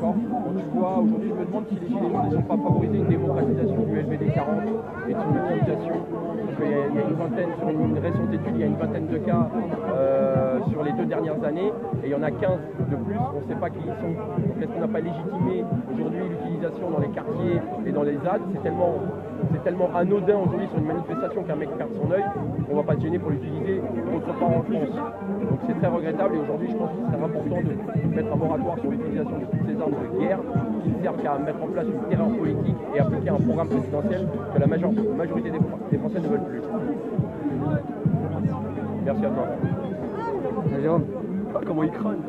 d'accord. Quand tu vois, aujourd'hui, je me demande si les Gilets jaunes ne sont pas favorisés une démocratisation du LBD 40 et de son utilisation. Donc il y a une vingtaine, sur une récente étude, il y a une vingtaine de cas sur les 2 dernières années, et il y en a 15 de plus, on ne sait pas qui ils sont. Donc est-ce qu'on n'a pas légitimé aujourd'hui l'utilisation dans les quartiers et dans les ZAD? C'est tellement anodin aujourd'hui sur une manifestation qu'un mec perde son œil, qu'on ne va pas se gêner pour l'utiliser autre part en France. Donc c'est très regrettable, et aujourd'hui je pense qu'il serait important de mettre un moratoire sur l'utilisation de toutes ces armes de guerre qui ne servent qu'à mettre en place une terreur politique et appliquer un programme présidentiel que la majorité des Français ne veulent plus. Merci à toi. Jérôme. Ah, comment il crâne.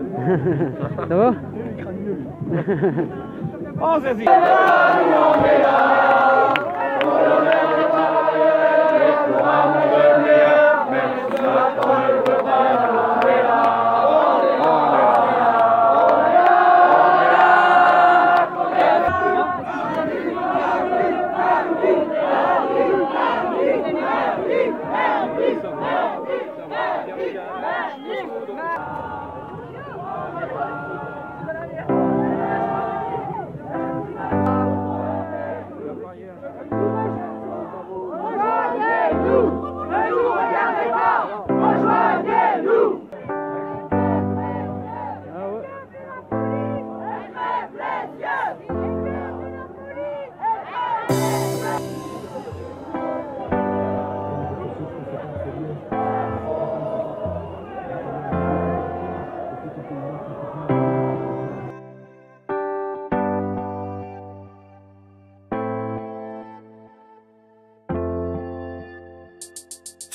Ça va? Il crâne mieux lui. Oh, vas-y.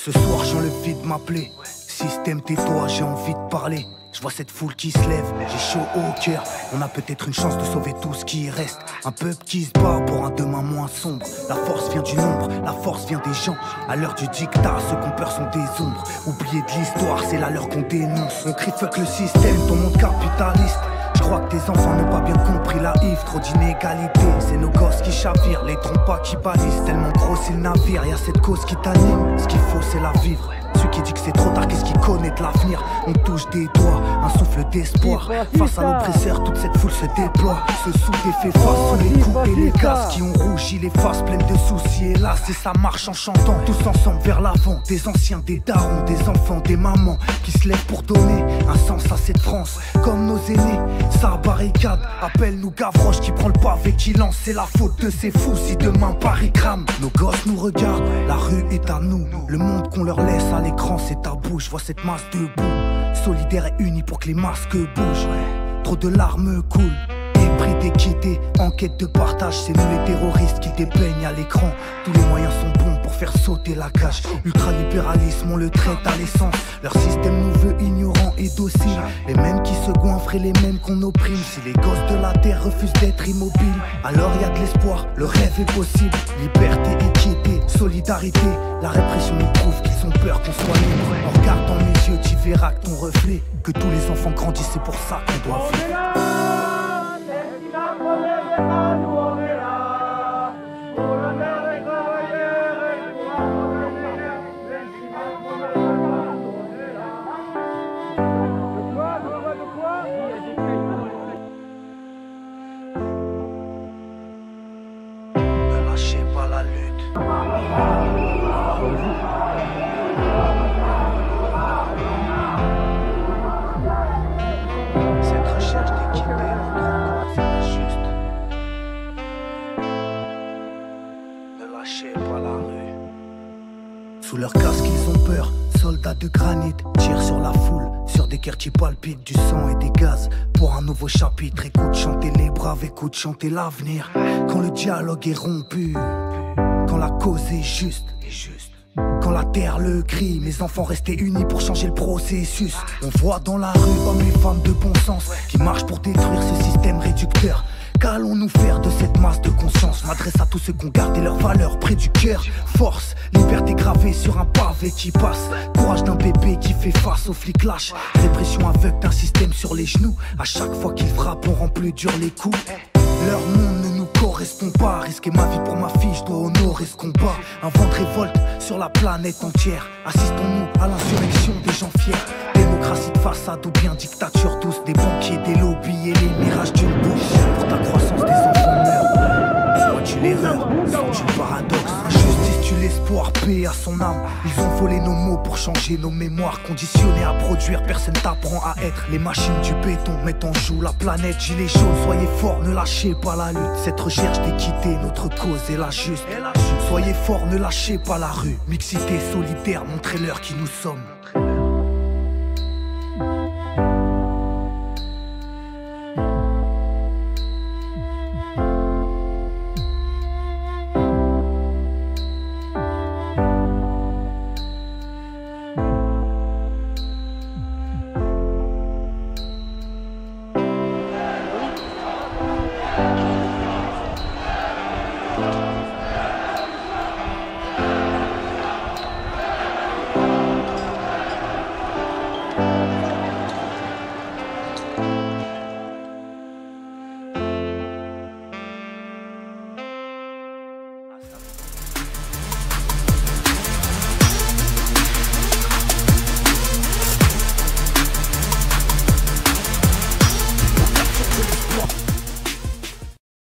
Ce soir j'ai envie de m'appeler. Système tais-toi, j'ai envie de parler. Je vois cette foule qui se lève, j'ai chaud au cœur. On a peut-être une chance de sauver tout ce qui reste. Un peuple qui se bat pour un demain moins sombre. La force vient du nombre, la force vient des gens. À l'heure du dictat, ceux qu'on peur sont des ombres. Oubliés de l'histoire, c'est la leur qu'on dénonce. On crie fuck le système, ton monde capitaliste. Je crois que tes enfants n'ont pas bien compris la Yves. Trop d'inégalités, c'est nos gosses qui chavirent. Les trompas qui balisent, tellement gros c'est le navire. Y'a cette cause qui t'anime, ce qu'il faut c'est la vivre. Celui qui dit que c'est trop tard, qu'est-ce qu'il connaît de l'avenir? On touche des doigts, un souffle d'espoir. Face à l'oppresseur, toute cette foule se déploie. Se soude et fait face sous les coups et les gaz qui ont rougi les faces pleines de soucis. Et là, c'est ça marche en chantant, tous ensemble vers l'avant. Des anciens, des darons, des enfants, des mamans qui se lèvent pour donner un sens à cette France. Comme nos aînés, ça barricade. Appelle-nous Gavroche qui prend le pavé, qui lance. C'est la faute de ces fous si demain Paris crame. Nos gosses nous regardent, la rue est à nous. Le monde qu'on leur laisse à l'écran c'est tabou. Je vois cette masse debout, solidaire et unie pour que les masques bougent. Trop de larmes coulent, épris d'équité, en quête de partage. C'est nous les terroristes qui dépeignent à l'écran. Tous les moyens sont bons pour faire sauter la cage. Ultralibéralisme, on le traite à l'essence. Leur système nous veut ignorants et dociles. Les mêmes qui se goinfrent et les mêmes qu'on opprime. Si les gosses de la terre refusent d'être immobiles, alors y a de l'espoir, le rêve est possible. Liberté, équité, solidarité. La répression nous prouve qu'ils ont peur qu'on soit libre. En regardant les yeux, tu verras que ton reflet, que tous les enfants grandissent, c'est pour ça qu'on doit vivre. Ne lâchez pas la lutte. Cette recherche d'équité entre c'est juste. Ne lâchez pas la rue. Sous leur casque ils ont peur. Soldats de granit tirent sur la foule, sur des cœurs qui palpitent, du sang et des gaz. Pour un nouveau chapitre, écoute chanter les braves, écoute chanter l'avenir. Quand le dialogue est rompu, quand la cause est juste. Quand la terre le crie, mes enfants restaient unis pour changer le processus. On voit dans la rue hommes et femmes de bon sens qui marchent pour détruire ce système réducteur. Qu'allons-nous faire de cette masse de conscience? M'adresse à tous ceux qui ont gardé leurs valeurs près du cœur. Force, liberté gravée sur un pavé qui passe. Courage d'un bébé qui fait face aux flics lâches. Répression aveugle d'un système sur les genoux. À chaque fois qu'ils frappent, on rend plus dur les coups. Leur monde ne nous correspond pas. Risquer ma vie pour ma fille, je dois honorer ce combat. Un vent de révolte sur la planète entière. Assistons-nous à l'insurrection des gens fiers. Démocratie de façade ou bien dictature douce. Des banquiers, des lobbies et les mirages d'une bourse. ton âme. Ils ont volé nos mots pour changer nos mémoires. Conditionnés à produire, personne t'apprend à être. Les machines du béton mettent en joue la planète. Gilets jaunes, soyez forts, ne lâchez pas la lutte. Cette recherche d'équité, notre cause est la juste. Soyez forts, ne lâchez pas la rue. Mixité solidaire, montrez-leur qui nous sommes.